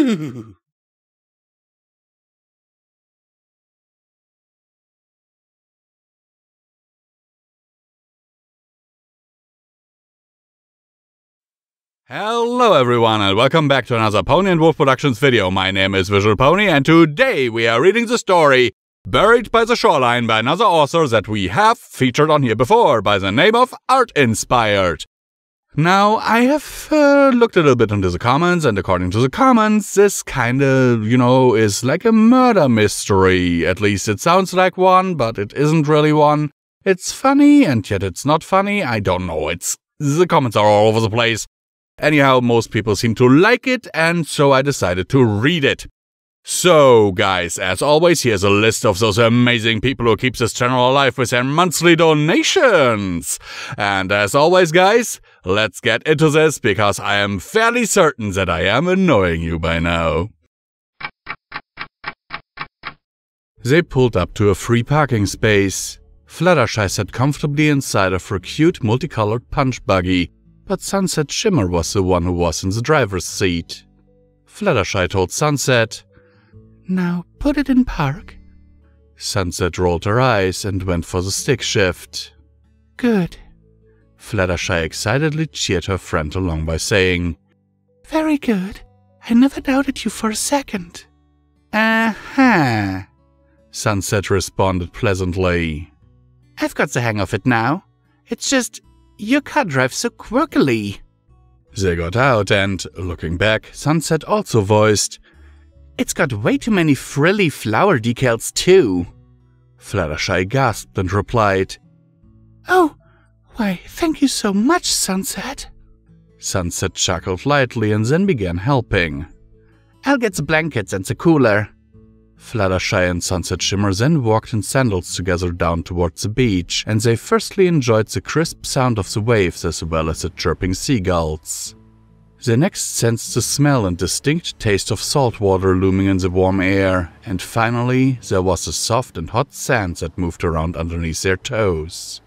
Hello everyone and welcome back to another Pony&Wolf Productions video. My name is Visual Pony and today we are reading the story Buried by the Shoreline by another author that we have featured on here before by the name of Art Inspired. Now, I have looked a little bit into the comments, and according to the comments, this kinda, is like a murder mystery. At least it sounds like one, but it isn't really one. It's funny, and yet it's not funny. I don't know, the comments are all over the place. Anyhow, most people seem to like it, and so I decided to read it. So, guys, as always, here's a list of those amazing people who keep this channel alive with their monthly donations. And as always, guys, let's get into this, because I am fairly certain that I am annoying you by now. They pulled up to a free parking space. Fluttershy sat comfortably inside of her cute multicolored punch buggy, but Sunset Shimmer was the one who was in the driver's seat. Fluttershy told Sunset, "Now put it in park." Sunset rolled her eyes and went for the stick shift. "Good." Fluttershy excitedly cheered her friend along by saying, "Very good. I never doubted you for a second." "Uh-huh," Sunset responded pleasantly. "I've got the hang of it now. It's just, your car drives so quirkily." They got out and, looking back, Sunset also voiced, "It's got way too many frilly flower decals too." Fluttershy gasped and replied, "Oh, why, thank you so much, Sunset." Sunset chuckled lightly and then began helping. "I'll get the blankets and the cooler." Fluttershy and Sunset Shimmer then walked in sandals together down towards the beach, and they firstly enjoyed the crisp sound of the waves as well as the chirping seagulls. They next sensed the smell and distinct taste of salt water looming in the warm air, and finally there was the soft and hot sand that moved around underneath their toes.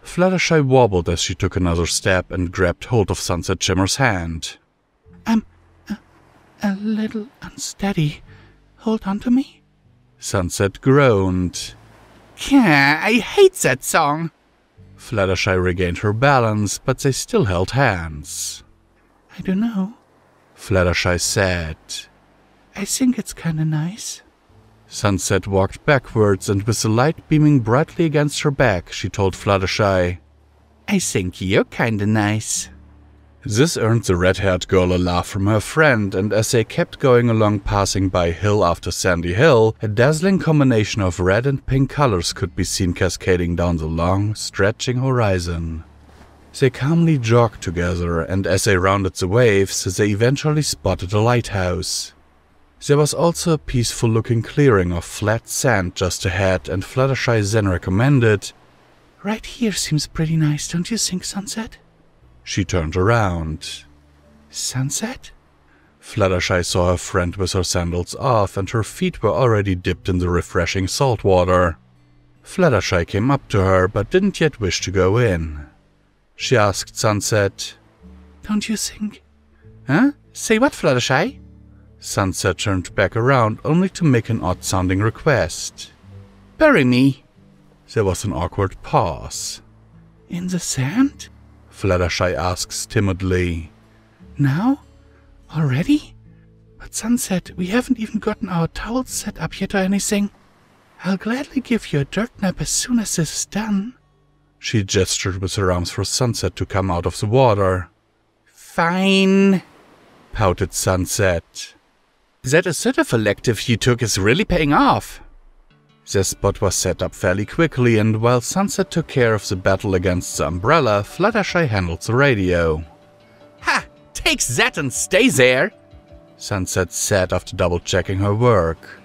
Fluttershy wobbled as she took another step and grabbed hold of Sunset Shimmer's hand. "I'm a little unsteady. Hold on to me?" Sunset groaned. "Yeah, I hate that song." Fluttershy regained her balance, but they still held hands. "I don't know," Fluttershy said. "I think it's kinda nice." Sunset walked backwards, and with the light beaming brightly against her back, she told Fluttershy, "I think you're kinda nice." This earned the red-haired girl a laugh from her friend, and as they kept going along passing by hill after sandy hill, a dazzling combination of red and pink colors could be seen cascading down the long, stretching horizon. They calmly jogged together, and as they rounded the waves, they eventually spotted a lighthouse. There was also a peaceful-looking clearing of flat sand just ahead, and Fluttershy then recommended, "Right here seems pretty nice, don't you think, Sunset?" She turned around. "Sunset?" Fluttershy saw her friend with her sandals off, and her feet were already dipped in the refreshing salt water. Fluttershy came up to her, but didn't yet wish to go in. She asked Sunset, "Don't you think—" "Huh? Say what, Fluttershy?" Sunset turned back around, only to make an odd-sounding request. "Bury me." There was an awkward pause. "In the sand?" Fluttershy asks timidly. "Now? Already? But Sunset, we haven't even gotten our towels set up yet or anything. I'll gladly give you a dirt nap as soon as this is done." She gestured with her arms for Sunset to come out of the water. "Fine," pouted Sunset. "That assertive elective you took is really paying off." Their spot was set up fairly quickly, and while Sunset took care of the battle against the umbrella, Fluttershy handled the radio. "Ha! Takes that and stay there!" Sunset said after double-checking her work.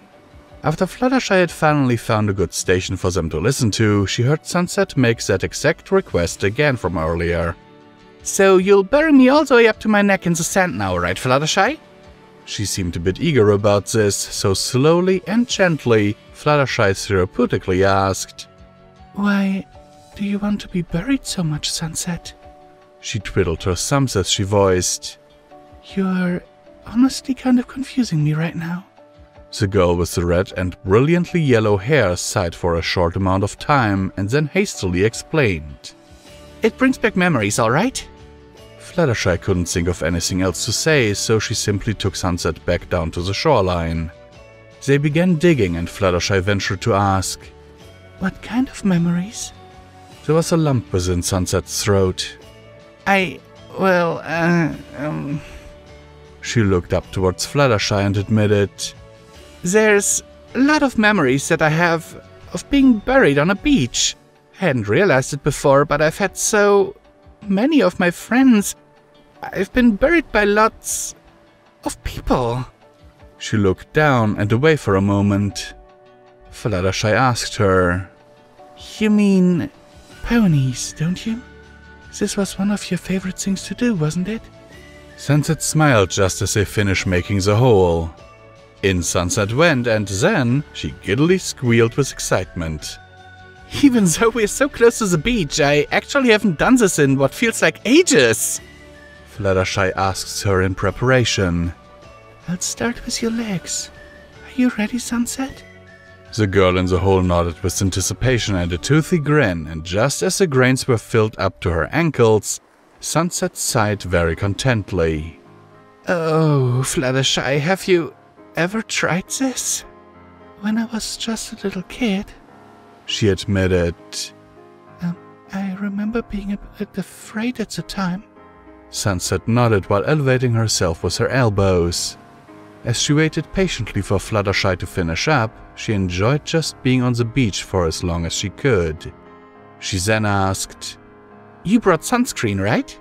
After Fluttershy had finally found a good station for them to listen to, she heard Sunset make that exact request again from earlier. "So you'll bury me all the way up to my neck in the sand now, right, Fluttershy?" She seemed a bit eager about this, so slowly and gently, Fluttershy therapeutically asked, "Why do you want to be buried so much, Sunset?" She twiddled her thumbs as she voiced, "You're honestly kind of confusing me right now. The girl with the red and brilliantly yellow hair sighed for a short amount of time and then hastily explained. It brings back memories, all right? Fluttershy couldn't think of anything else to say, so she simply took Sunset back down to the shoreline. They began digging and Fluttershy ventured to ask, What kind of memories? There was a lump within Sunset's throat. She looked up towards Fluttershy and admitted, There's a lot of memories that I have of being buried on a beach. I hadn't realized it before, but I've had so many of my friends. I've been buried by lots of people. She looked down and away for a moment. Fluttershy asked her, You mean ponies, don't you? This was one of your favorite things to do, wasn't it? Sunset smiled just as they finished making the hole. In Sunset went, and then she giddily squealed with excitement. Even though we're so close to the beach, I actually haven't done this in what feels like ages. Fluttershy asks her in preparation. I'll start with your legs. Are you ready, Sunset? The girl in the hole nodded with anticipation and a toothy grin, and just as the grains were filled up to her ankles, Sunset sighed very contently. Oh, Fluttershy, have you ever tried this? When I was just a little kid, she admitted. I remember being a bit afraid at the time. Sunset nodded while elevating herself with her elbows. As she waited patiently for Fluttershy to finish up, she enjoyed just being on the beach for as long as she could. She then asked, You brought sunscreen, right?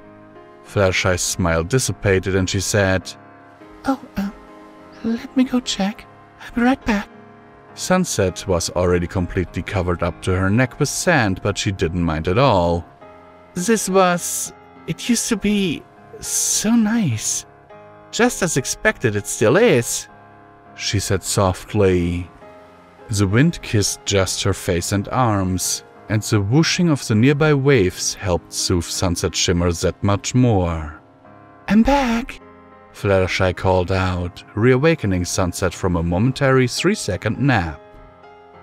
Fluttershy's smile dissipated and she said, Oh, let me go check. I'll be right back. Sunset was already completely covered up to her neck with sand, but she didn't mind at all. It used to be so nice. Just as expected, it still is, she said softly. The wind kissed just her face and arms, and the whooshing of the nearby waves helped soothe Sunset Shimmer that much more. I'm back, Fluttershy called out, reawakening Sunset from a momentary 3-second nap.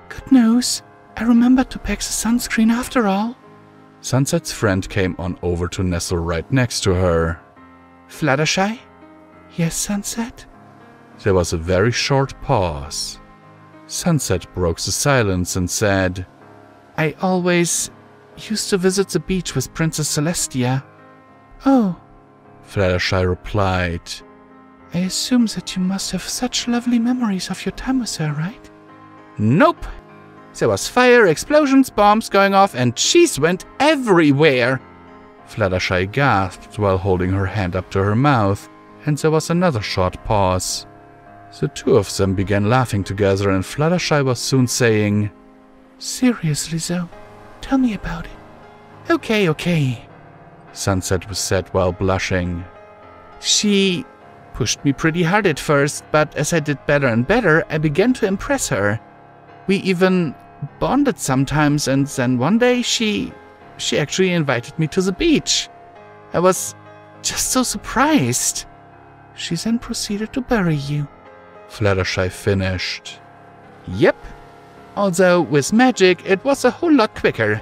Good news. I remembered to pack the sunscreen after all. Sunset's friend came on over to nestle right next to her. Fluttershy? Yes, Sunset? There was a very short pause. Sunset broke the silence and said, I always used to visit the beach with Princess Celestia. Oh, Fluttershy replied. I assume that you must have such lovely memories of your time with her, right? Nope. There was fire, explosions, bombs going off, and cheese went everywhere. Fluttershy gasped while holding her hand up to her mouth, and there was another short pause. The two of them began laughing together, and Fluttershy was soon saying, Seriously, though, tell me about it. Okay, Sunset said while blushing. She pushed me pretty hard at first, but as I did better and better, I began to impress her. We even bonded sometimes, and then one day she actually invited me to the beach. I was just so surprised. She then proceeded to bury you. Fluttershy finished. Yep. Although with magic it was a whole lot quicker.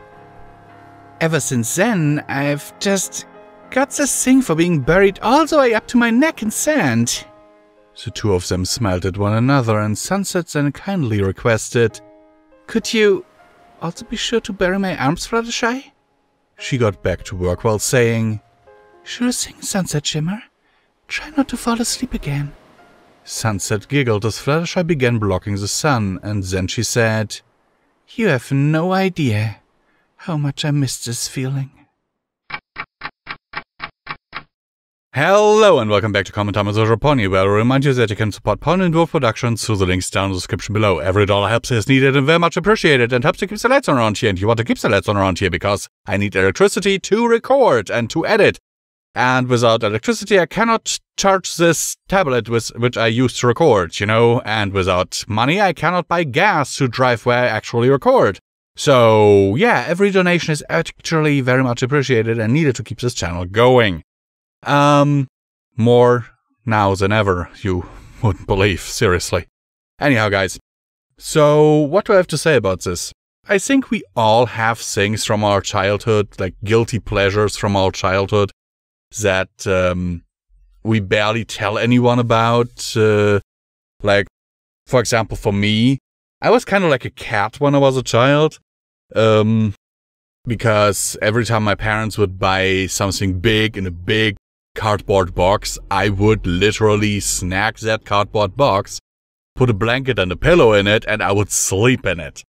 Ever since then, I've just got this thing for being buried all the way up to my neck in sand. The two of them smiled at one another, and Sunset then kindly requested, Could you also be sure to bury my arms, Fluttershy? She got back to work while saying, Sure thing, Sunset Shimmer. Try not to fall asleep again. Sunset giggled as Fluttershy began blocking the sun, and then she said, You have no idea how much I miss this feeling. Hello and welcome back to Comment Time with Social Pony, where I remind you that you can support Pony&Wolf Productions through the links down in the description below. Every dollar helps is needed and very much appreciated, and helps to keep the lights on around here, and you want to keep the lights on around here because I need electricity to record and to edit. And without electricity, I cannot charge this tablet with which I use to record, you know, and without money, I cannot buy gas to drive where I actually record. So, yeah, every donation is actually very much appreciated and needed to keep this channel going. More now than ever, you wouldn't believe, seriously. Anyhow, guys, so what do I have to say about this? I think we all have things from our childhood, like guilty pleasures from our childhood, that we barely tell anyone about. Like, for example, for me, I was kind of like a cat when I was a child. Because every time my parents would buy something big in a big cardboard box, I would literally snag that cardboard box, put a blanket and a pillow in it, and I would sleep in it.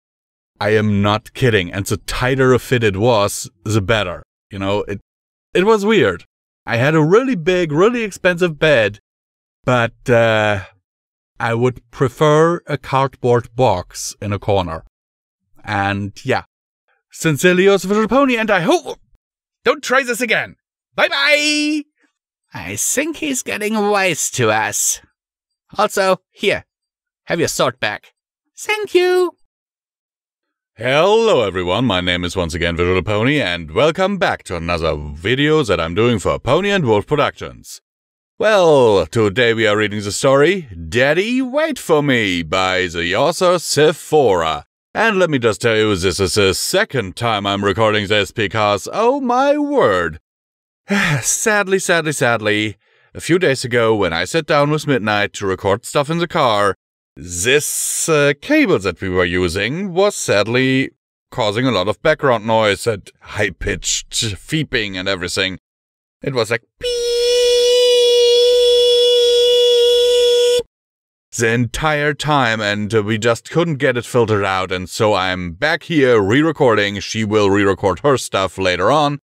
I am not kidding, and the tighter a fit it was, the better. You know, it was weird. I had a really big, really expensive bed, but I would prefer a cardboard box in a corner. And yeah. Sincerely yours, Visual Pony, and I hope... Don't try this again! Bye-bye! I think he's getting wise to us. Also, here, have your sword back. Thank you! Hello everyone, my name is once again Visual Pony, and welcome back to another video that I'm doing for Pony&Wolf Productions. Well, today we are reading the story Daddy, Wait For Me by the author Sephora. And let me just tell you, this is the second time I'm recording this because, oh my word. Sadly, a few days ago when I sat down with Midnight to record stuff in the car, this cable that we were using was sadly causing a lot of background noise and high-pitched beeping and everything. It was like beep the entire time, and we just couldn't get it filtered out, and so I'm back here re-recording. She will re-record her stuff later on,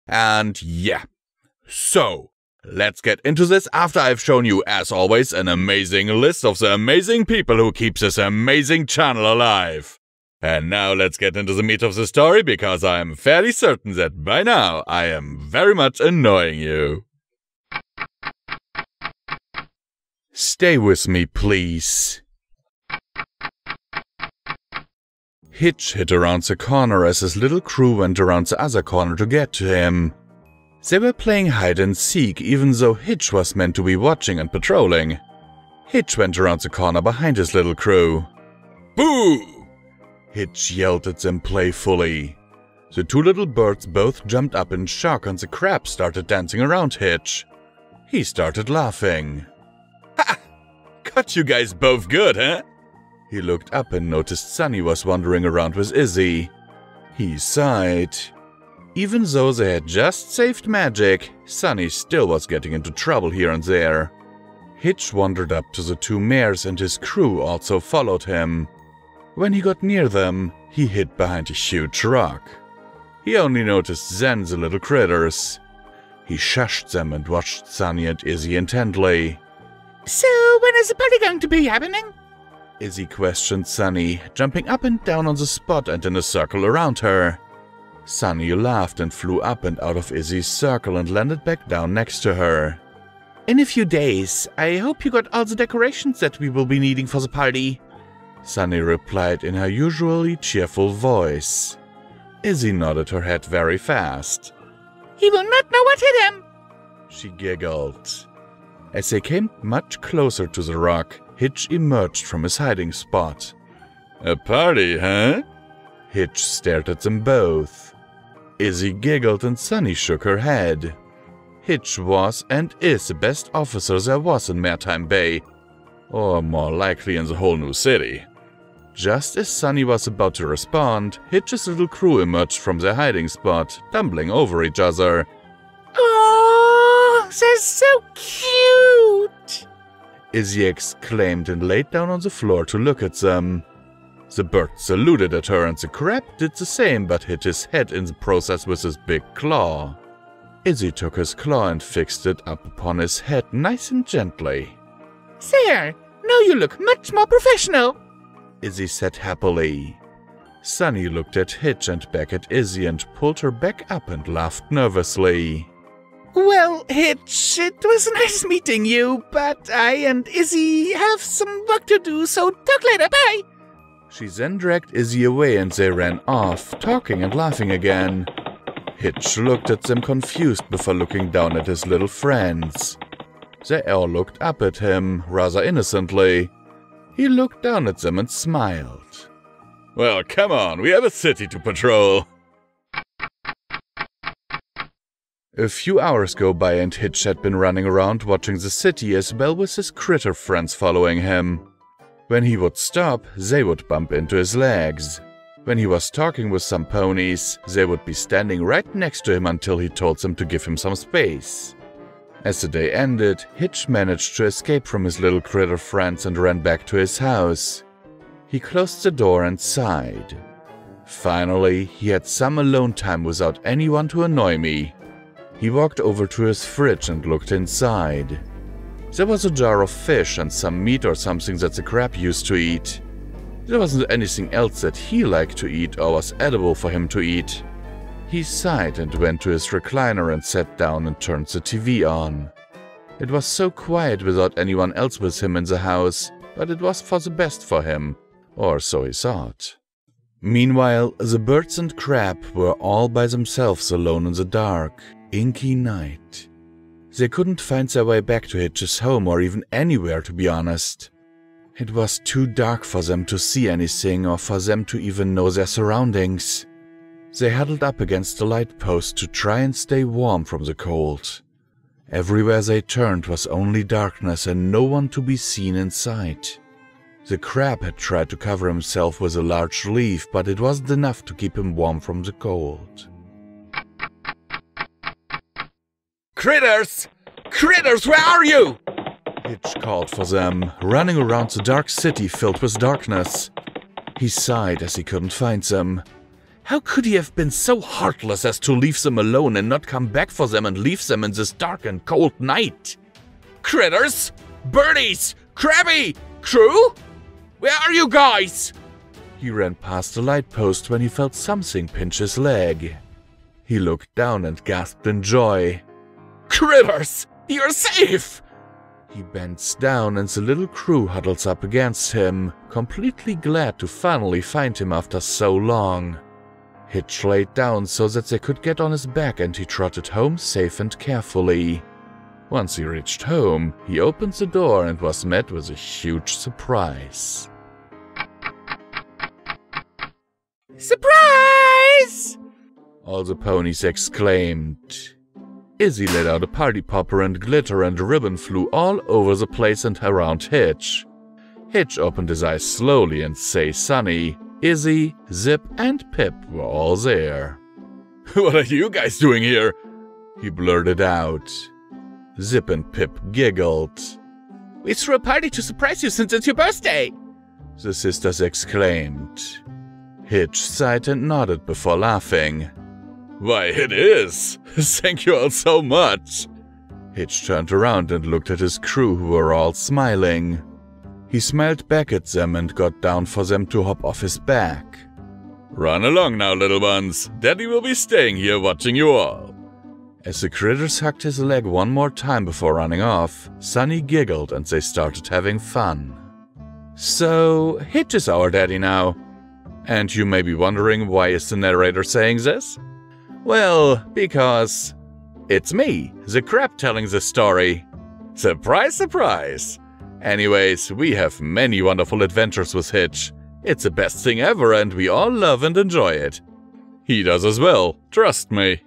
and yeah. So, let's get into this after I've shown you, as always, an amazing list of the amazing people who keep this amazing channel alive. And now let's get into the meat of the story, because I'm fairly certain that by now I am very much annoying you. Stay with me, please. Hitch hid around the corner as his little crew went around the other corner to get to him. They were playing hide and seek, even though Hitch was meant to be watching and patrolling. Hitch went around the corner behind his little crew. Boo! Hitch yelled at them playfully. The two little birds both jumped up in shock, and the crab started dancing around Hitch. He started laughing. Ha! Got you guys both good, huh? He looked up and noticed Sunny was wandering around with Izzy. He sighed. Even though they had just saved magic, Sunny still was getting into trouble here and there. Hitch wandered up to the two mares, and his crew also followed him. When he got near them, he hid behind a huge rock. He only noticed then the little critters. He shushed them and watched Sunny and Izzy intently. So, when is the party going to be happening? Izzy questioned Sunny, jumping up and down on the spot and in a circle around her. Sunny laughed and flew up and out of Izzy's circle and landed back down next to her. In a few days. I hope you got all the decorations that we will be needing for the party. Sunny replied in her usually cheerful voice. Izzy nodded her head very fast. He will not know what hit him. She giggled. As they came much closer to the rock, Hitch emerged from his hiding spot. A party, huh? Hitch stared at them both. Izzy giggled and Sunny shook her head. Hitch was and is the best officer there was in Maritime Bay, or more likely in the whole new city. Just as Sunny was about to respond, Hitch's little crew emerged from their hiding spot, tumbling over each other. Oh, they're so cute! Izzy exclaimed and laid down on the floor to look at them. The bird saluted at her, and the crab did the same but hit his head in the process with his big claw. Izzy took his claw and fixed it up upon his head nice and gently. There, now you look much more professional, Izzy said happily. Sunny looked at Hitch and back at Izzy and pulled her back up and laughed nervously. Well, Hitch, it was nice meeting you, but I and Izzy have some work to do, so talk later, bye! She then dragged Izzy away and they ran off, talking and laughing again. Hitch looked at them confused before looking down at his little friends. They all looked up at him, rather innocently. He looked down at them and smiled. "Well, come on, we have a city to patrol." A few hours go by and Hitch had been running around watching the city as well with his critter friends following him. When he would stop, they would bump into his legs. When he was talking with some ponies, they would be standing right next to him until he told them to give him some space. As the day ended, Hitch managed to escape from his little critter friends and ran back to his house. He closed the door and sighed. Finally, he had some alone time without anyone to annoy me. He walked over to his fridge and looked inside. There was a jar of fish and some meat or something that the crab used to eat. There wasn't anything else that he liked to eat or was edible for him to eat. He sighed and went to his recliner and sat down and turned the TV on. It was so quiet without anyone else with him in the house, but it was for the best for him, or so he thought. Meanwhile, the birds and crab were all by themselves alone in the dark, inky night. They couldn't find their way back to Hitch's home or even anywhere, to be honest. It was too dark for them to see anything or for them to even know their surroundings. They huddled up against the light post to try and stay warm from the cold. Everywhere they turned was only darkness and no one to be seen in sight. The crab had tried to cover himself with a large leaf, but it wasn't enough to keep him warm from the cold. Critters! Critters, where are you? Hitch called for them, running around the dark city filled with darkness. He sighed as he couldn't find them. How could he have been so heartless as to leave them alone and not come back for them and leave them in this dark and cold night? Critters! Birdies! Crabby! Crew? Where are you guys? He ran past the light post when he felt something pinch his leg. He looked down and gasped in joy. Critters! You're safe! He bends down and the little crew huddles up against him, completely glad to finally find him after so long. Hitch laid down so that they could get on his back and he trotted home safe and carefully. Once he reached home, he opened the door and was met with a huge surprise. Surprise! All the ponies exclaimed. Izzy let out a party popper and glitter and ribbon flew all over the place and around Hitch. Hitch opened his eyes slowly and say sunny. Izzy, Zip, and Pip were all there. What are you guys doing here? He blurted out. Zip and Pip giggled. We threw a party to surprise you since it's your birthday, the sisters exclaimed. Hitch sighed and nodded before laughing. Why, it is! Thank you all so much! Hitch turned around and looked at his crew who were all smiling. He smiled back at them and got down for them to hop off his back. Run along now, little ones. Daddy will be staying here watching you all. As the critters hugged his leg one more time before running off, Sunny giggled and they started having fun. So, Hitch is our daddy now. And you may be wondering, why is the narrator saying this? Well, because it's me, the crab, telling the story. Surprise, surprise! Anyways, we have many wonderful adventures with Hitch. It's the best thing ever and we all love and enjoy it. He does as well, trust me.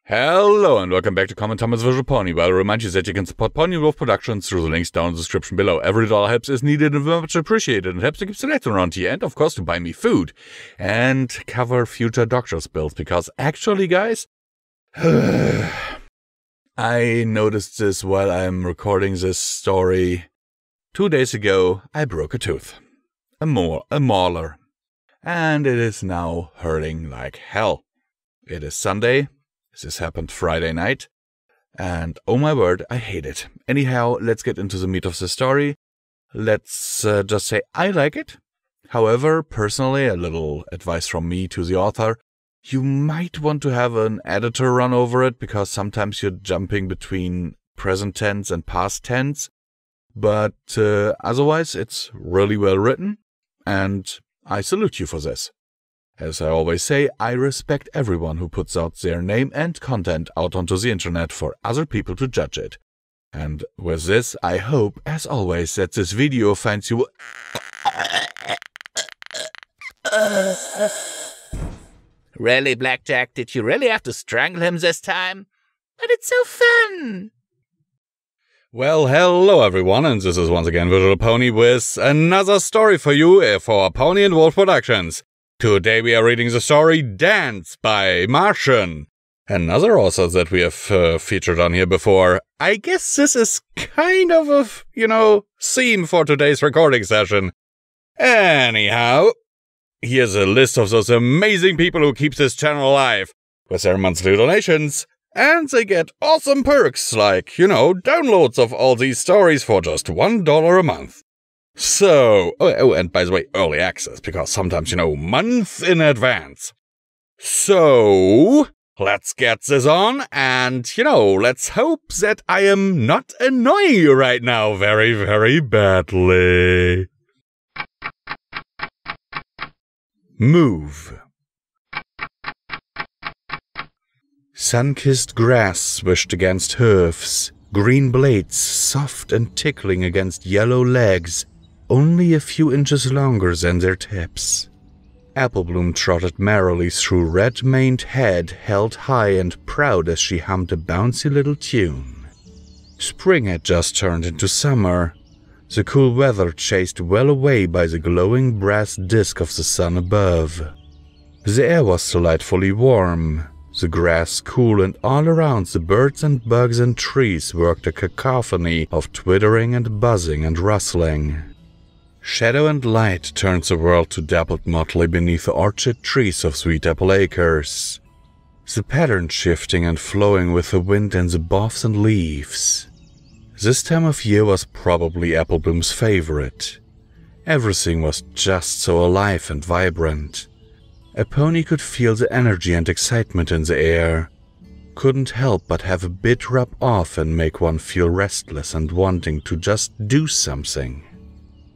Hello and welcome back to Common Thomas Visual Pony, where I remind you that you can support Pony&Wolf Productions through the links down in the description below. Every dollar helps is needed and very much appreciated and helps to keep the lights around here and of course to buy me food and cover future doctor's bills because actually guys, I noticed this while I'm recording this story. 2 days ago, I broke a tooth. A molar. And it is now hurting like hell. It is Sunday. This happened Friday night. And oh my word, I hate it. Anyhow, let's get into the meat of the story. Let's just say I like it. However, personally, a little advice from me to the author. You might want to have an editor run over it because sometimes you're jumping between present tense and past tense. But otherwise, it's really well written, and I salute you for this. As I always say, I respect everyone who puts out their name and content out onto the internet for other people to judge it. And with this, I hope, as always, that this video finds you... Really, Blackjack, did you really have to strangle him this time? But it's so fun! Well, hello everyone, and this is once again Visual Pony with another story for you for Pony&Wolf Productions. Today we are reading the story Dance by Martian. Another author that we have featured on here before. I guess this is kind of a, theme for today's recording session. Anyhow, here's a list of those amazing people who keep this channel alive with their monthly donations. And they get awesome perks like, downloads of all these stories for just $1 a month. So, and by the way, early access, because sometimes, months in advance. So, let's get this on, and, let's hope that I am not annoying you right now very, very badly. Move. Sun-kissed grass swished against hoofs, green blades soft and tickling against yellow legs, only a few inches longer than their tips. Applebloom trotted merrily through red-maned head held high and proud as she hummed a bouncy little tune. Spring had just turned into summer, the cool weather chased well away by the glowing brass disk of the sun above. The air was delightfully warm, the grass cool, and all around the birds and bugs and trees worked a cacophony of twittering and buzzing and rustling. Shadow and light turned the world to dappled motley beneath the orchard trees of Sweet Apple Acres, the pattern shifting and flowing with the wind and the boughs and leaves. This time of year was probably Applebloom's favorite. Everything was just so alive and vibrant. A pony could feel the energy and excitement in the air, couldn't help but have a bit rub off and make one feel restless and wanting to just do something.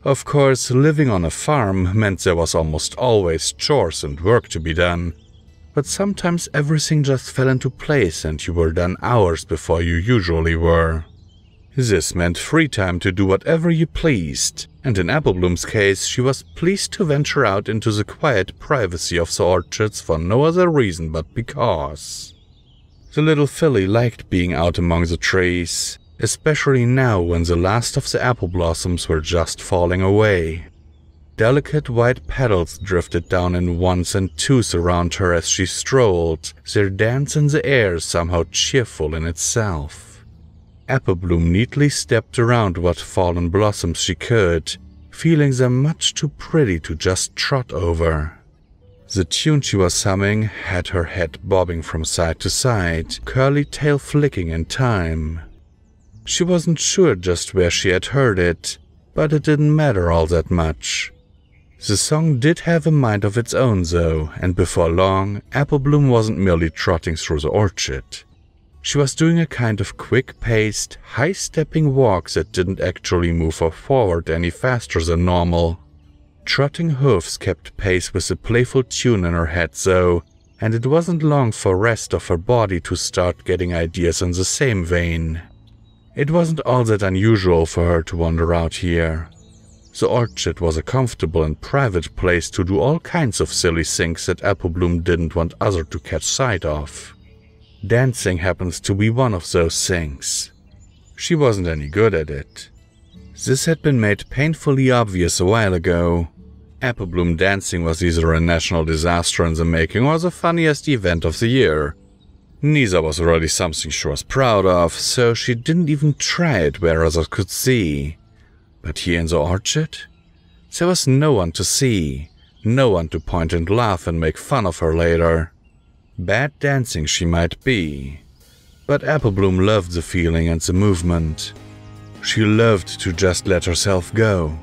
Of course, living on a farm meant there was almost always chores and work to be done, but sometimes everything just fell into place and you were done hours before you usually were. This meant free time to do whatever you pleased, and in Applebloom's case, she was pleased to venture out into the quiet privacy of the orchards for no other reason but because. The little filly liked being out among the trees, especially now when the last of the apple blossoms were just falling away. Delicate white petals drifted down in ones and twos around her as she strolled, their dance in the air somehow cheerful in itself. Applebloom neatly stepped around what fallen blossoms she could, feeling them much too pretty to just trot over. The tune she was humming had her head bobbing from side to side, curly tail flicking in time. She wasn't sure just where she had heard it, but it didn't matter all that much. The song did have a mind of its own though, and before long, Applebloom wasn't merely trotting through the orchard. She was doing a kind of quick-paced, high-stepping walk that didn't actually move her forward any faster than normal. Trotting hoofs kept pace with the playful tune in her head though, and it wasn't long for the rest of her body to start getting ideas in the same vein. It wasn't all that unusual for her to wander out here. The orchard was a comfortable and private place to do all kinds of silly things that Applebloom didn't want others to catch sight of. Dancing happens to be one of those things. She wasn't any good at it. This had been made painfully obvious a while ago. Applebloom dancing was either a national disaster in the making or the funniest event of the year. Neither was really something she was proud of, so she didn't even try it where others could see. But here in the orchard, there was no one to see, no one to point and laugh and make fun of her later. Bad dancing she might be, but Applebloom loved the feeling and the movement. She loved to just let herself go.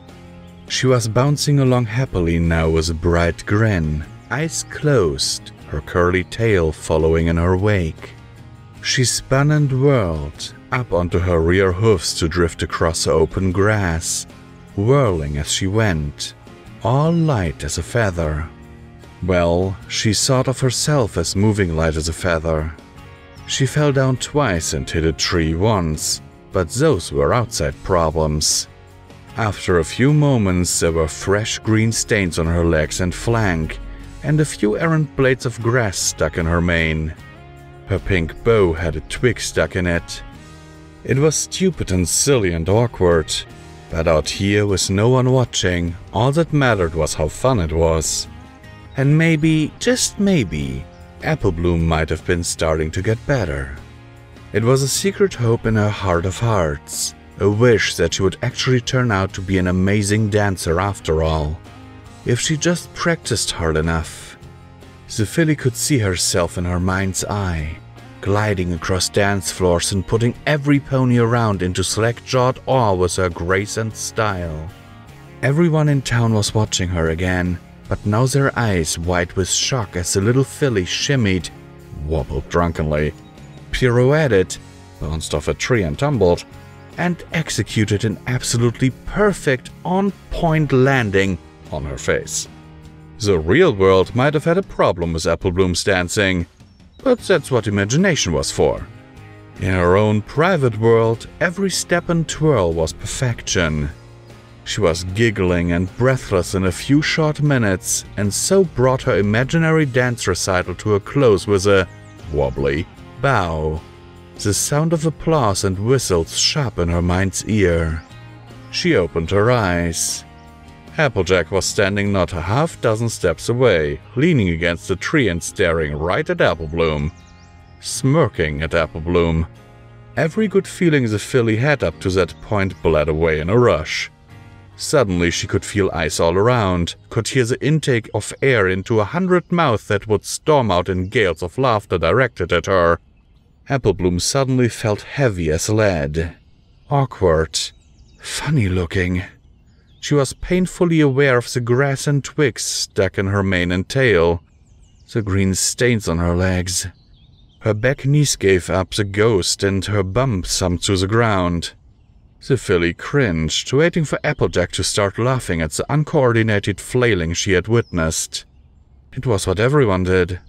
She was bouncing along happily now with a bright grin, eyes closed, her curly tail following in her wake. She spun and whirled, up onto her rear hoofs to drift across the open grass, whirling as she went, all light as a feather. Well, she thought of herself as moving light as a feather. She fell down twice and hit a tree once, but those were outside problems. After a few moments, there were fresh green stains on her legs and flank, and a few errant blades of grass stuck in her mane. Her pink bow had a twig stuck in it. It was stupid and silly and awkward, but out here with no one watching, all that mattered was how fun it was. And maybe, just maybe, Applebloom might have been starting to get better. It was a secret hope in her heart of hearts, a wish that she would actually turn out to be an amazing dancer after all, if she just practiced hard enough. The filly could see herself in her mind's eye, gliding across dance floors and putting every pony around into slack-jawed awe with her grace and style. Everyone in town was watching her again, but now their eyes wide with shock as the little filly shimmied, wobbled drunkenly, pirouetted, bounced off a tree and tumbled, and executed an absolutely perfect, on-point landing on her face. The real world might have had a problem with Applebloom's dancing, but that's what imagination was for. In her own private world, every step and twirl was perfection. She was giggling and breathless in a few short minutes, and so brought her imaginary dance recital to a close with a wobbly bow, the sound of applause and whistles sharp in her mind's ear. She opened her eyes. Applejack was standing not a half-dozen steps away, leaning against a tree and staring right at Applebloom. Smirking at Applebloom. Every good feeling the filly had up to that point bled away in a rush. Suddenly she could feel ice all around, could hear the intake of air into 100 mouths that would storm out in gales of laughter directed at her. Applebloom suddenly felt heavy as lead. Awkward. Funny looking. She was painfully aware of the grass and twigs stuck in her mane and tail, the green stains on her legs. Her back knees gave up the ghost and her bum thumped to the ground. The filly cringed, waiting for Applejack to start laughing at the uncoordinated flailing she had witnessed. It was what everyone did.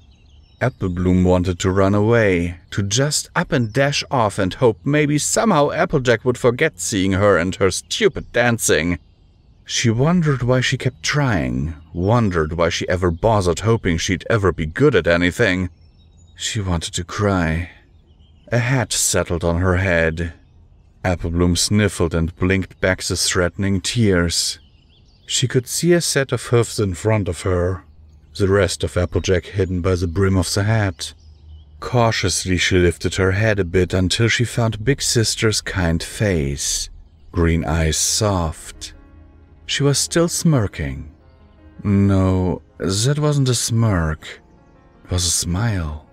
Applebloom wanted to run away, to just up and dash off and hope maybe somehow Applejack would forget seeing her and her stupid dancing. She wondered why she kept trying, wondered why she ever bothered hoping she'd ever be good at anything. She wanted to cry. A hat settled on her head. Applebloom sniffled and blinked back the threatening tears. She could see a set of hoofs in front of her, the rest of Applejack hidden by the brim of the hat. Cautiously she lifted her head a bit until she found Big Sister's kind face, green eyes soft. She was still smirking. No, that wasn't a smirk. It was a smile,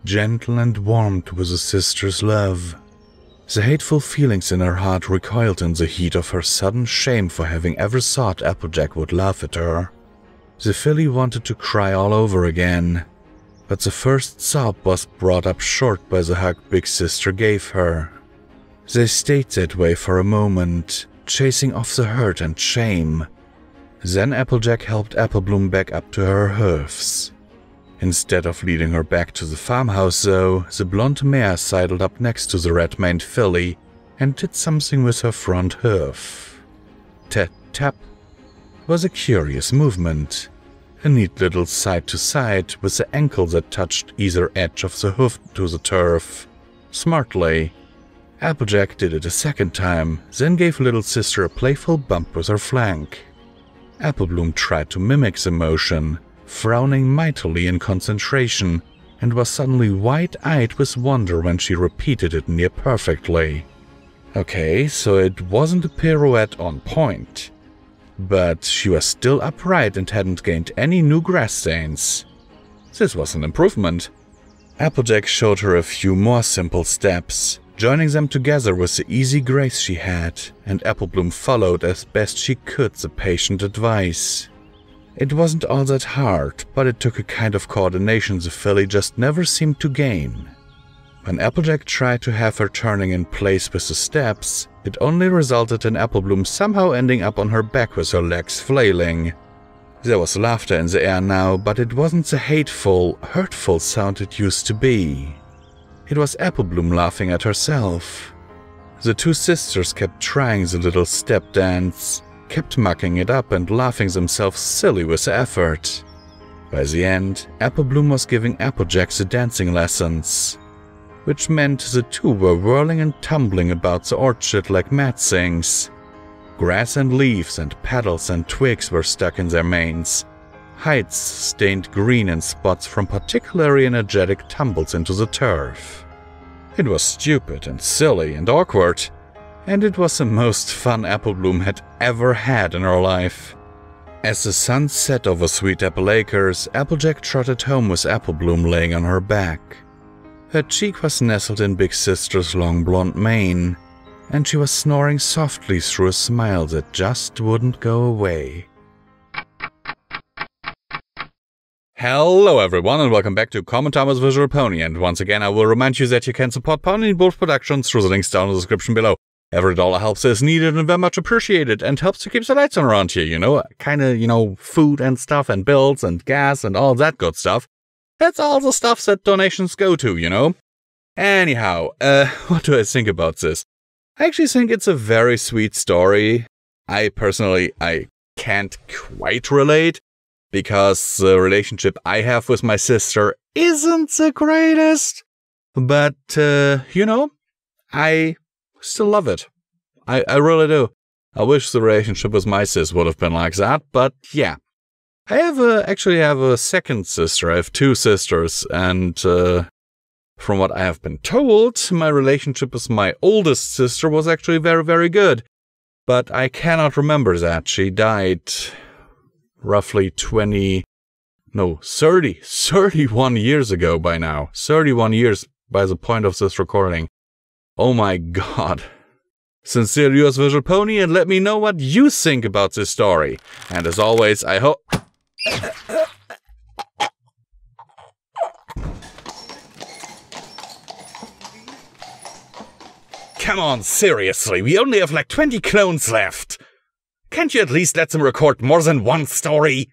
gentle and warmed with a sister's love. The hateful feelings in her heart recoiled in the heat of her sudden shame for having ever thought Applejack would laugh at her. The filly wanted to cry all over again, but the first sob was brought up short by the hug Big Sister gave her. They stayed that way for a moment, chasing off the hurt and shame. Then Applejack helped Applebloom back up to her hoofs. Instead of leading her back to the farmhouse, though, the blonde mare sidled up next to the red-maned filly and did something with her front hoof. Tap-tap was a curious movement, a neat little side-to-side with the ankle that touched either edge of the hoof to the turf. Smartly, Applejack did it a second time, then gave little sister a playful bump with her flank. Applebloom tried to mimic the motion, frowning mightily in concentration, and was suddenly wide-eyed with wonder when she repeated it near perfectly. Okay, so it wasn't a pirouette on point, but she was still upright and hadn't gained any new grass stains. This was an improvement. Applejack showed her a few more simple steps, joining them together with the easy grace she had, and Applebloom followed as best she could the patient advice. It wasn't all that hard, but it took a kind of coordination the filly just never seemed to gain. When Applejack tried to have her turning in place with the steps, it only resulted in Applebloom somehow ending up on her back with her legs flailing. There was laughter in the air now, but it wasn't the hateful, hurtful sound it used to be. It was Applebloom laughing at herself. The two sisters kept trying the little step dance, kept mucking it up and laughing themselves silly with the effort. By the end, Applebloom was giving Applejack the dancing lessons, which meant the two were whirling and tumbling about the orchard like mad things. Grass and leaves and petals and twigs were stuck in their manes. Hides stained green in spots from particularly energetic tumbles into the turf. It was stupid and silly and awkward, and it was the most fun Applebloom had ever had in her life. As the sun set over Sweet Apple Acres, Applejack trotted home with Applebloom laying on her back. Her cheek was nestled in Big Sister's long blonde mane, and she was snoring softly through a smile that just wouldn't go away. Hello everyone and welcome back to Common Time with Visual Pony, and once again I will remind you that you can support Pony&Wolf Productions through the links down in the description below. Every dollar helps is needed and very much appreciated and helps to keep the lights on around here, food and stuff and bills and gas and all that good stuff. That's all the stuff that donations go to, Anyhow, what do I think about this? I actually think it's a very sweet story. I can't quite relate, because the relationship I have with my sister isn't the greatest. But, I still love it. I really do. I wish the relationship with my sis would have been like that, but yeah. I actually have a second sister. I have two sisters, and from what I have been told, my relationship with my oldest sister was actually very, very good. But I cannot remember that. She died roughly 31 years ago by now. 31 years by the point of this recording. Oh my god. Sincerely yours, Visual Pony, and let me know what you think about this story. And as always, I hope... Come on, seriously, we only have like 20 clones left. Can't you at least let them record more than one story?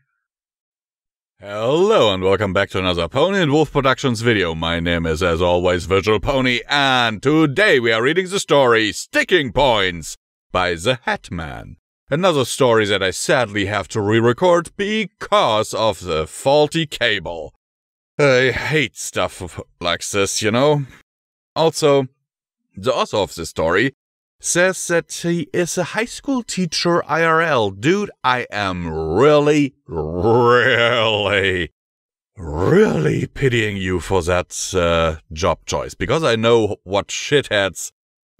Hello and welcome back to another Pony&Wolf Productions video. My name is, as always, Visual Pony, and today we are reading the story Sticking Points by the Hatman. Another story that I sadly have to re-record because of the faulty cable. I hate stuff like this, Also, the author of this story says that he is a high school teacher IRL. Dude, I am really pitying you for that job choice. Because I know what shitheads,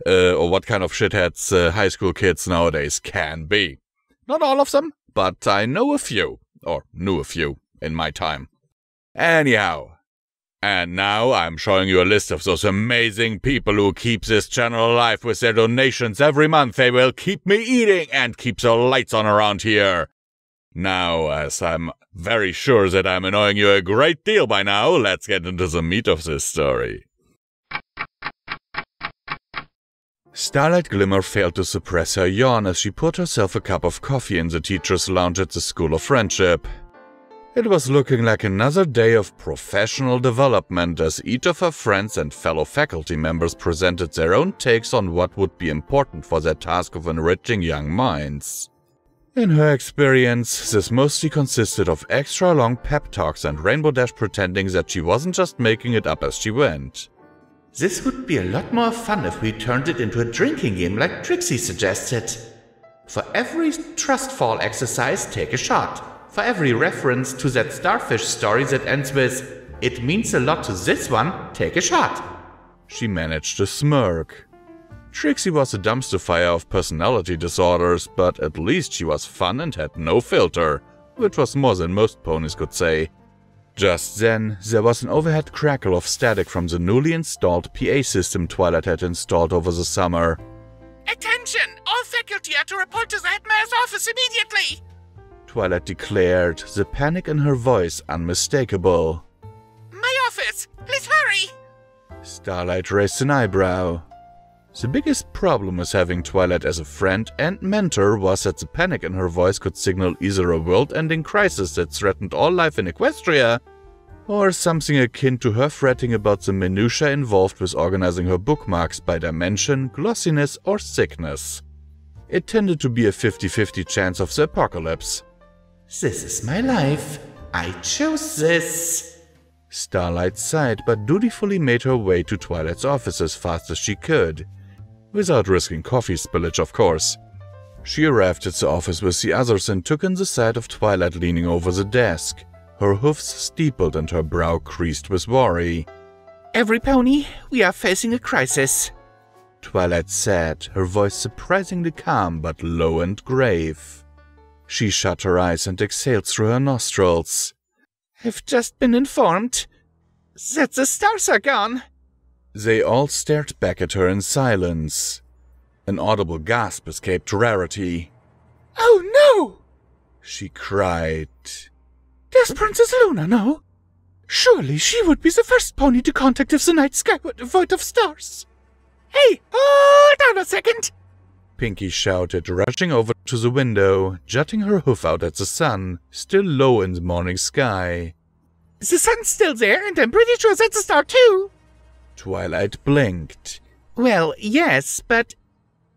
or what kind of shitheads high school kids nowadays can be. Not all of them, but I know a few. Or knew a few in my time. Anyhow. And now I'm showing you a list of those amazing people who keep this channel alive with their donations every month. They will keep me eating and keep the lights on around here. Now, as I'm very sure that I'm annoying you a great deal by now, let's get into the meat of this story. Starlight Glimmer failed to suppress her yawn as she poured herself a cup of coffee in the teacher's lounge at the School of Friendship. It was looking like another day of professional development as each of her friends and fellow faculty members presented their own takes on what would be important for their task of enriching young minds. In her experience, this mostly consisted of extra long pep talks and Rainbow Dash pretending that she wasn't just making it up as she went. This would be a lot more fun if we turned it into a drinking game like Trixie suggested. For every trust fall exercise, take a shot. For every reference to that starfish story that ends with, "It means a lot to this one, take a shot." She managed to smirk. Trixie was a dumpster fire of personality disorders, but at least she was fun and had no filter, which was more than most ponies could say. Just then, there was an overhead crackle of static from the newly installed PA system Twilight had installed over the summer. "Attention! All faculty are to report to the headmaster's office immediately!" Twilight declared, the panic in her voice unmistakable. "My office! Please hurry!" Starlight raised an eyebrow. The biggest problem with having Twilight as a friend and mentor was that the panic in her voice could signal either a world-ending crisis that threatened all life in Equestria, or something akin to her fretting about the minutiae involved with organizing her bookmarks by dimension, glossiness, or thickness. It tended to be a 50-50 chance of the apocalypse. This is my life. I chose this. Starlight sighed, but dutifully made her way to Twilight's office as fast as she could. Without risking coffee spillage, of course. She arrived at the office with the others and took in the sight of Twilight leaning over the desk, her hoofs steepled and her brow creased with worry. Every pony, we are facing a crisis, Twilight said, her voice surprisingly calm but low and grave. She shut her eyes and exhaled through her nostrils. I've just been informed that the stars are gone. They all stared back at her in silence. An audible gasp escaped Rarity. Oh no! She cried. There's Princess Luna, no? Surely she would be the first pony to contact if the night sky were devoid of stars. Hey, hold on a second! Pinkie shouted, rushing over to the window, jutting her hoof out at the sun, still low in the morning sky. The sun's still there, and I'm pretty sure that's a star too. Twilight blinked. Well, yes, but...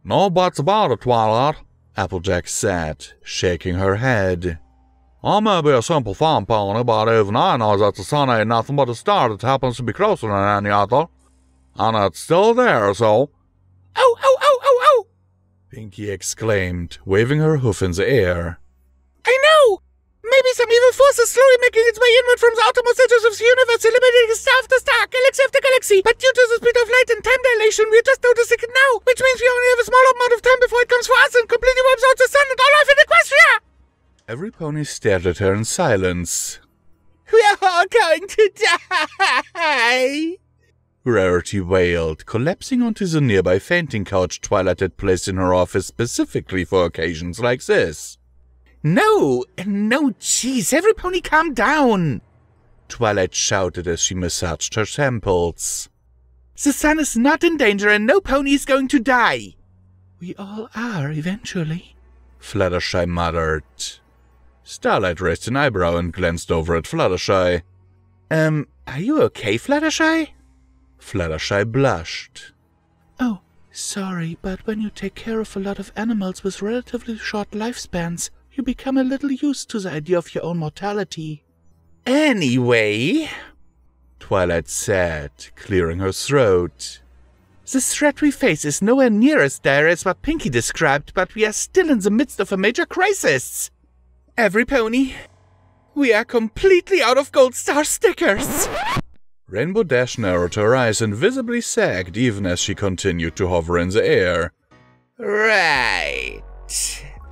No buts about it, Twilight, Applejack said, shaking her head. I may be a simple farm pony, but even I know that the sun ain't nothing but a star that happens to be closer than any other. And it's still there, so... Oh! Pinkie exclaimed, waving her hoof in the air. I know! Maybe some evil force is slowly making its way inward from the outermost edges of the universe, eliminating star after star, galaxy after galaxy. But due to the speed of light and time dilation, we're just noticing it now, which means we only have a small amount of time before it comes for us and completely wipes out the sun and all life in Equestria! Every pony stared at her in silence. We're all going to die! Rarity wailed, collapsing onto the nearby fainting couch Twilight had placed in her office specifically for occasions like this. No, jeez, every pony calm down, Twilight shouted as she massaged her temples. The sun is not in danger and no pony is going to die. We all are, eventually, Fluttershy muttered. Starlight raised an eyebrow and glanced over at Fluttershy. Are you okay, Fluttershy? Fluttershy blushed. Oh, sorry, but when you take care of a lot of animals with relatively short lifespans, you become a little used to the idea of your own mortality. Anyway, Twilight said, clearing her throat. The threat we face is nowhere near as dire as what Pinkie described, but we are still in the midst of a major crisis. Every pony, we are completely out of Gold Star stickers. Rainbow Dash narrowed her eyes and visibly sagged even as she continued to hover in the air. Right.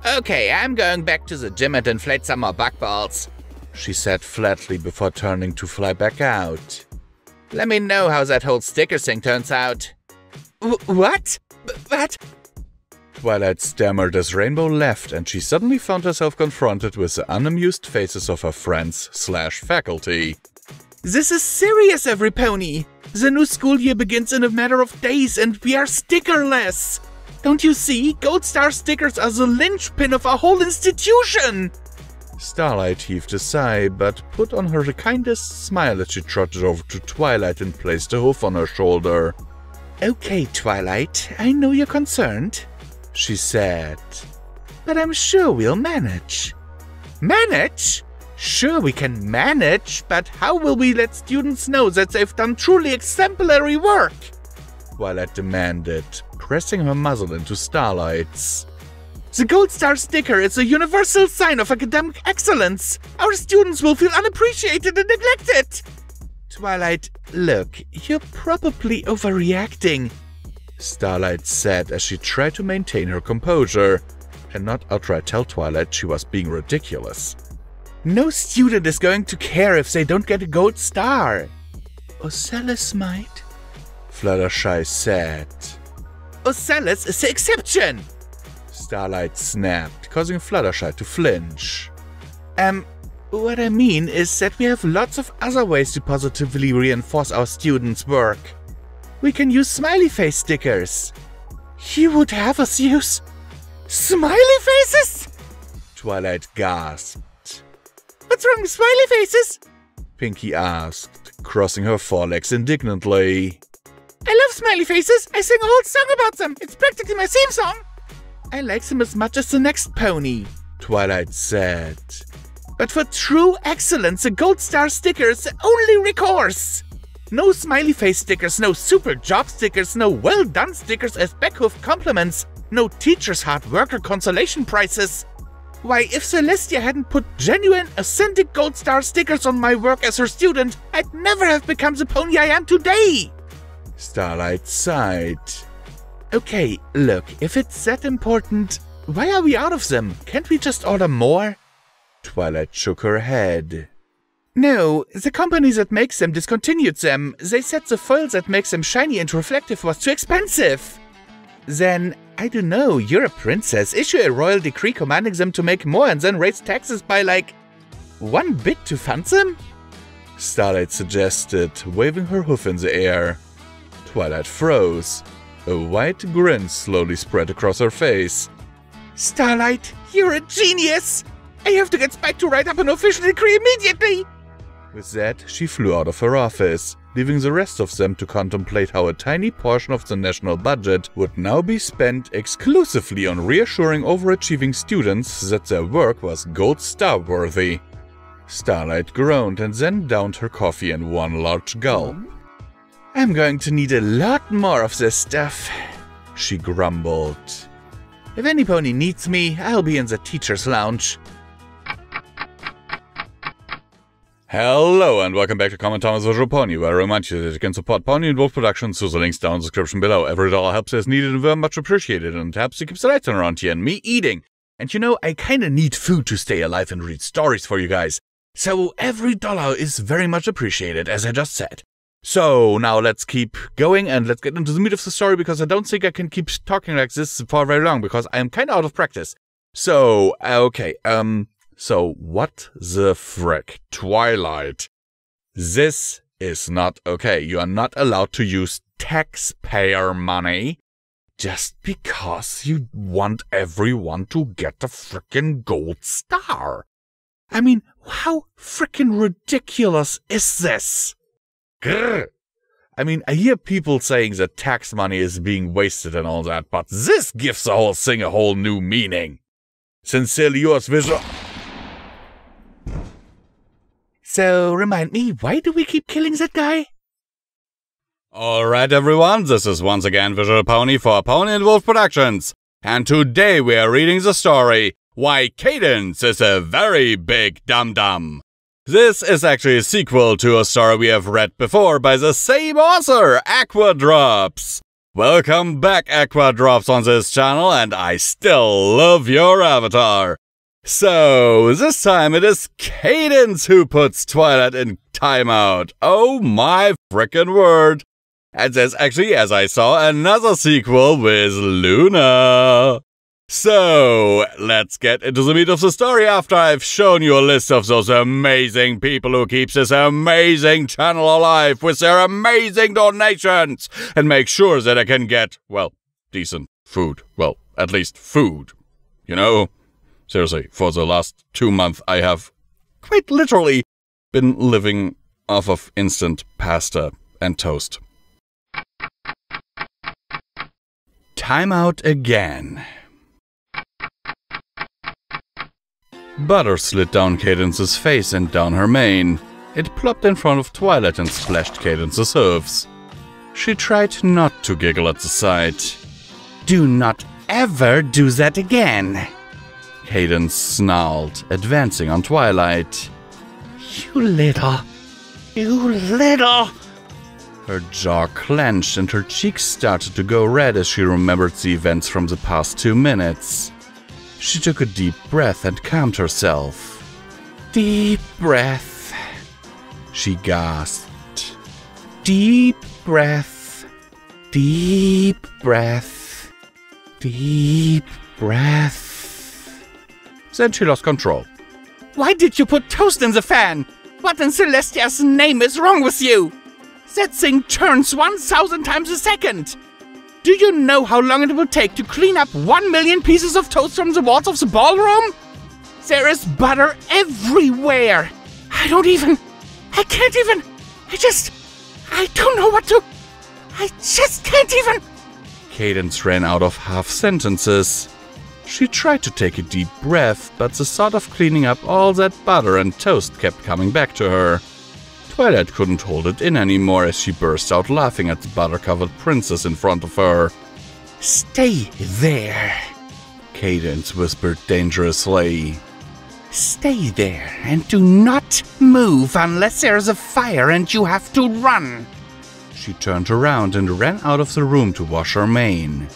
Okay, I'm going back to the gym and inflate some more buckballs, she said flatly before turning to fly back out. Let me know how that whole sticker thing turns out. What? What? Twilight stammered as Rainbow left, and she suddenly found herself confronted with the unamused faces of her friends/faculty. This is serious, every pony! The new school year begins in a matter of days and we are stickerless! Don't you see? Gold Star stickers are the linchpin of our whole institution! Starlight heaved a sigh, but put on her the kindest smile as she trotted over to Twilight and placed a hoof on her shoulder. Okay, Twilight, I know you're concerned, she said. But I'm sure we'll manage. Manage? Sure, we can manage, but how will we let students know that they've done truly exemplary work? Twilight demanded, pressing her muzzle into Starlight's. The Gold Star sticker is a universal sign of academic excellence. Our students will feel unappreciated and neglected. Twilight, look, you're probably overreacting, Starlight said as she tried to maintain her composure, and not outright tell Twilight she was being ridiculous. No student is going to care if they don't get a gold star. Ocellus might, Fluttershy said. Ocellus is the exception, Starlight snapped, causing Fluttershy to flinch. What I mean is that we have lots of other ways to positively reinforce our students' work. We can use smiley face stickers. You would have us use smiley faces? Twilight gasped. What's wrong with smiley faces? Pinky asked, crossing her forelegs indignantly. I love smiley faces. I sing a whole song about them. It's practically my theme song. I like them as much as the next pony, Twilight said. But for true excellence, the gold star sticker is the only recourse. No smiley face stickers, no super job stickers, no well done stickers as backhoof compliments, no teacher's hard worker consolation prizes. Why, if Celestia hadn't put genuine, authentic gold star stickers on my work as her student, I'd never have become the pony I am today. Starlight sighed. Okay, look, if it's that important, why are we out of them? Can't we just order more? Twilight shook her head. No, the company that makes them discontinued them. They said the foil that makes them shiny and reflective was too expensive. Then, I don't know, you're a princess. Issue a royal decree commanding them to make more and then raise taxes by like 1 bit to fund them? Starlight suggested, waving her hoof in the air. Twilight froze. A white grin slowly spread across her face. Starlight, you're a genius! I have to get Spike to write up an official decree immediately! With that, she flew out of her office, leaving the rest of them to contemplate how a tiny portion of the national budget would now be spent exclusively on reassuring overachieving students that their work was gold star worthy. Starlight groaned and then downed her coffee in one large gulp. I'm going to need a lot more of this stuff, she grumbled. If any pony needs me, I'll be in the teacher's lounge. Hello and welcome back to Common Thomas Visual Pony, where I remind you that you can support Pony and Wolf Productions through the links down in the description below. Every dollar helps as needed and very much appreciated, and helps to keep the lights on around here and me eating. And you know, I kinda need food to stay alive and read stories for you guys. So every dollar is very much appreciated, as I just said. So now let's keep going and let's get into the meat of the story, because I don't think I can keep talking like this for very long, because I am kinda out of practice. So, okay, so what the frick, Twilight? This is not okay. You are not allowed to use taxpayer money just because you want everyone to get a frickin' gold star. I mean, how frickin' ridiculous is this? Grr. I mean, I hear people saying that tax money is being wasted and all that, but this gives the whole thing a whole new meaning. Sincerely yours, Visual... So, remind me, why do we keep killing that guy? Alright everyone, this is once again Visual Pony for Pony&Wolf Productions. And today we are reading the story, Why Cadence is a Very Big Dum-Dum. This is actually a sequel to a story we have read before by the same author, Aquadrops. Welcome back, Aquadrops, on this channel, and I still love your avatar. So, this time it is Cadence who puts Twilight in timeout. Oh my frickin' word. And there's actually, as I saw, another sequel with Luna. So, let's get into the meat of the story after I've shown you a list of those amazing people who keeps this amazing channel alive with their amazing donations and make sure that I can get, well, decent food. Well, at least food, you know? Seriously, for the last 2 months, I have, quite literally, been living off of instant pasta and toast. Timeout again. Butter slid down Cadence's face and down her mane. It plopped in front of Twilight and splashed Cadence's hooves. She tried not to giggle at the sight. Do not ever do that again, Cadence snarled, advancing on Twilight. You little... Her jaw clenched and her cheeks started to go red as she remembered the events from the past 2 minutes. She took a deep breath and calmed herself. Deep breath, she gasped. Deep breath, deep breath, deep breath. Then she lost control. Why did you put toast in the fan? What in Celestia's name is wrong with you? That thing turns 1,000 times a second. Do you know how long it will take to clean up 1 million pieces of toast from the walls of the ballroom? There is butter everywhere. I don't know what to... I just can't even... Cadence ran out of half sentences. She tried to take a deep breath, but the thought of cleaning up all that butter and toast kept coming back to her. Twilight couldn't hold it in anymore as she burst out laughing at the butter-covered princess in front of her. Stay there, Cadence whispered dangerously. Stay there and do not move unless there's a fire and you have to run. She turned around and ran out of the room to wash her mane.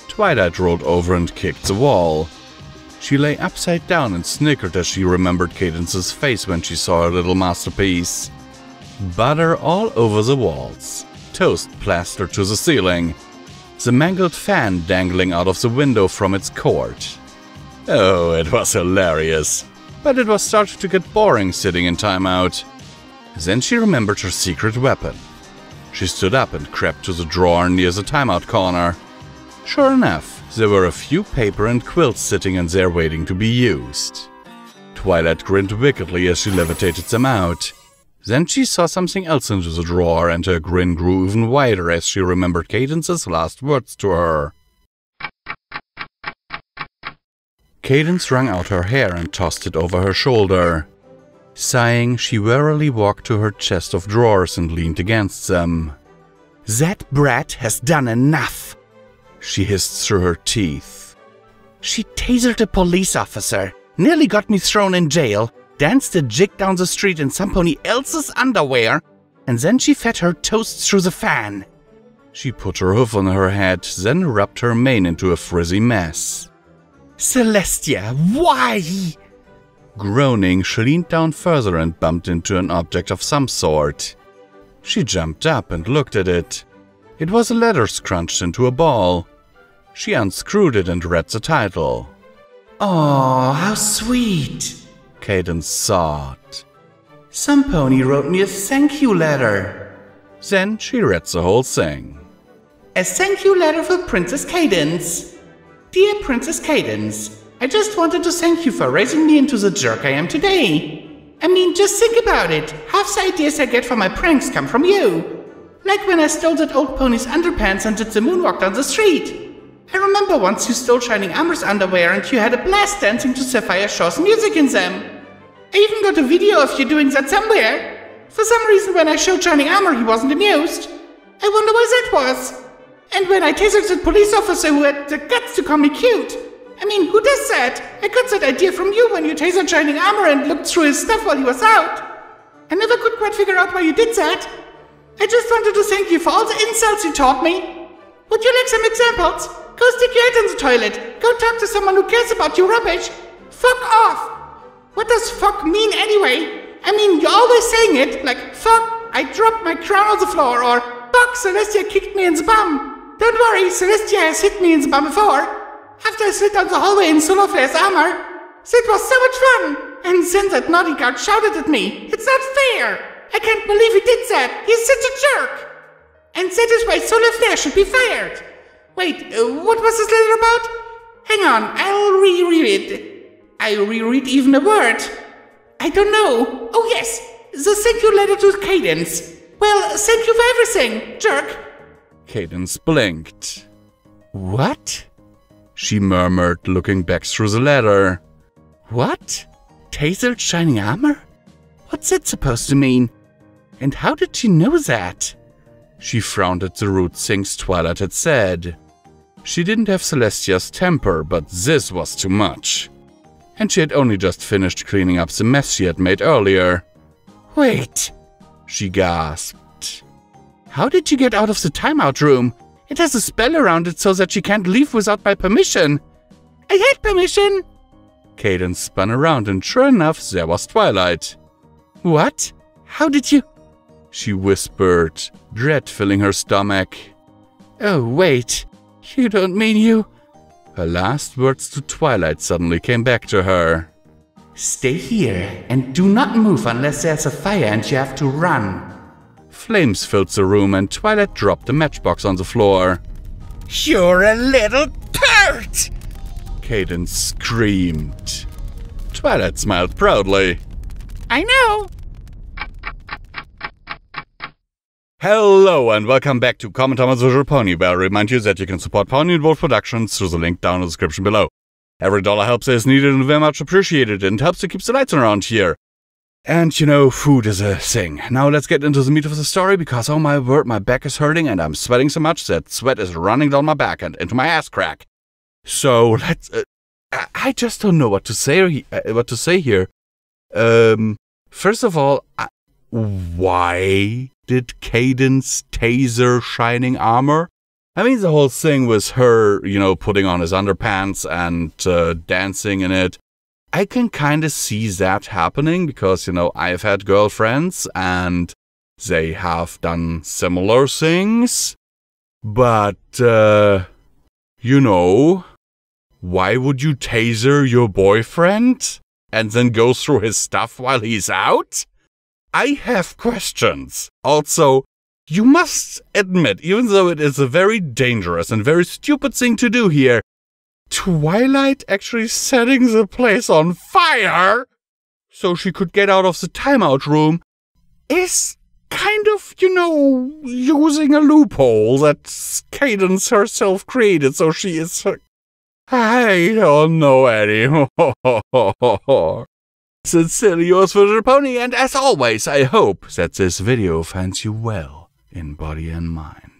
Twilight rolled over and kicked the wall. She lay upside down and snickered as she remembered Cadence's face when she saw her little masterpiece. Butter all over the walls, toast plastered to the ceiling, the mangled fan dangling out of the window from its cord. Oh, it was hilarious, but it was starting to get boring sitting in timeout. Then she remembered her secret weapon. She stood up and crept to the drawer near the timeout corner. Sure enough, there were a few paper and quilts sitting in there waiting to be used. Twilight grinned wickedly as she levitated them out. Then she saw something else into the drawer, and her grin grew even wider as she remembered Cadence's last words to her. Cadence wrung out her hair and tossed it over her shoulder. Sighing, she wearily walked to her chest of drawers and leaned against them. That brat has done enough, she hissed through her teeth. She tasered a police officer, nearly got me thrown in jail, danced a jig down the street in somebody else's underwear, and then she fed her toast through the fan. She put her hoof on her head, then rubbed her mane into a frizzy mess. Celestia, why? Groaning, she leaned down further and bumped into an object of some sort. She jumped up and looked at it. It was a letter scrunched into a ball. She unscrewed it and read the title. Oh, how sweet, Cadence sobbed. Some pony wrote me a thank you letter. Then she read the whole thing. A thank you letter for Princess Cadence. Dear Princess Cadence, I just wanted to thank you for raising me into the jerk I am today. I mean, just think about it. Half the ideas I get for my pranks come from you. Like when I stole that old pony's underpants and did the moonwalk down the street. I remember once you stole Shining Armor's underwear and you had a blast dancing to Sapphire Shaw's music in them. I even got a video of you doing that somewhere. For some reason when I showed Shining Armor he wasn't amused. I wonder why that was. And when I tasered that police officer who had the guts to call me cute. I mean, who does that? I got that idea from you when you tasered Shining Armor and looked through his stuff while he was out. I never could quite figure out why you did that. I just wanted to thank you for all the insults you taught me. Would you like some examples? Go stick your head in the toilet. Go talk to someone who cares about your rubbish. Fuck off. What does fuck mean anyway? I mean, you're always saying it, like, fuck, I dropped my crown on the floor, or fuck, Celestia kicked me in the bum. Don't worry, Celestia has hit me in the bum before. After I slid down the hallway in Solar Flare's armor. It was so much fun. And then that naughty guard shouted at me. It's not fair. I can't believe he did that. He's such a jerk. And that is why Solar Flare should be fired. Wait, what was this letter about? Hang on, I'll reread it. I reread even a word. I don't know. Oh yes, the thank you letter to Cadence. Well, thank you for everything, jerk. Cadence blinked. What? She murmured, looking back through the letter. What? Tasered Shining Armor? What's that supposed to mean? And how did she know that? She frowned at the rude things Twilight had said. She didn't have Celestia's temper, but this was too much. And she had only just finished cleaning up the mess she had made earlier. Wait, she gasped. How did you get out of the timeout room? It has a spell around it so that she can't leave without my permission. I had permission. Cadence spun around and sure enough, there was Twilight. What? How did you... She whispered, dread filling her stomach. Oh, wait. You don't mean you... Her last words to Twilight suddenly came back to her. Stay here and do not move unless there's a fire and you have to run. Flames filled the room and Twilight dropped the matchbox on the floor. You're a little turd! Cadence screamed. Twilight smiled proudly. I know. Hello and welcome back to Comment Thomas Visual Pony, where I remind you that you can support Pony&Wolf Productions through the link down in the description below. Every dollar helps is needed and very much appreciated and helps to keep the lights on around here. And you know, food is a thing. Now let's get into the meat of the story, because oh my word, my back is hurting and I'm sweating so much that sweat is running down my back and into my ass crack. So let's... I just don't know what to say. Here. First of all, why did Cadence taser shining armor? I mean, the whole thing was her, you know, putting on his underpants and dancing in it. I can kind of see that happening because, you know, I've had girlfriends and they have done similar things. But, you know, why would you taser your boyfriend and then go through his stuff while he's out? I have questions. Also, you must admit, even though it is a very dangerous and very stupid thing to do here, Twilight actually setting the place on fire so she could get out of the timeout room is kind of, you know, using a loophole that Cadence herself created, so she is... I don't know anymore. Sincerely yours, Visual Pony, and as always, I hope that this video finds you well in body and mind.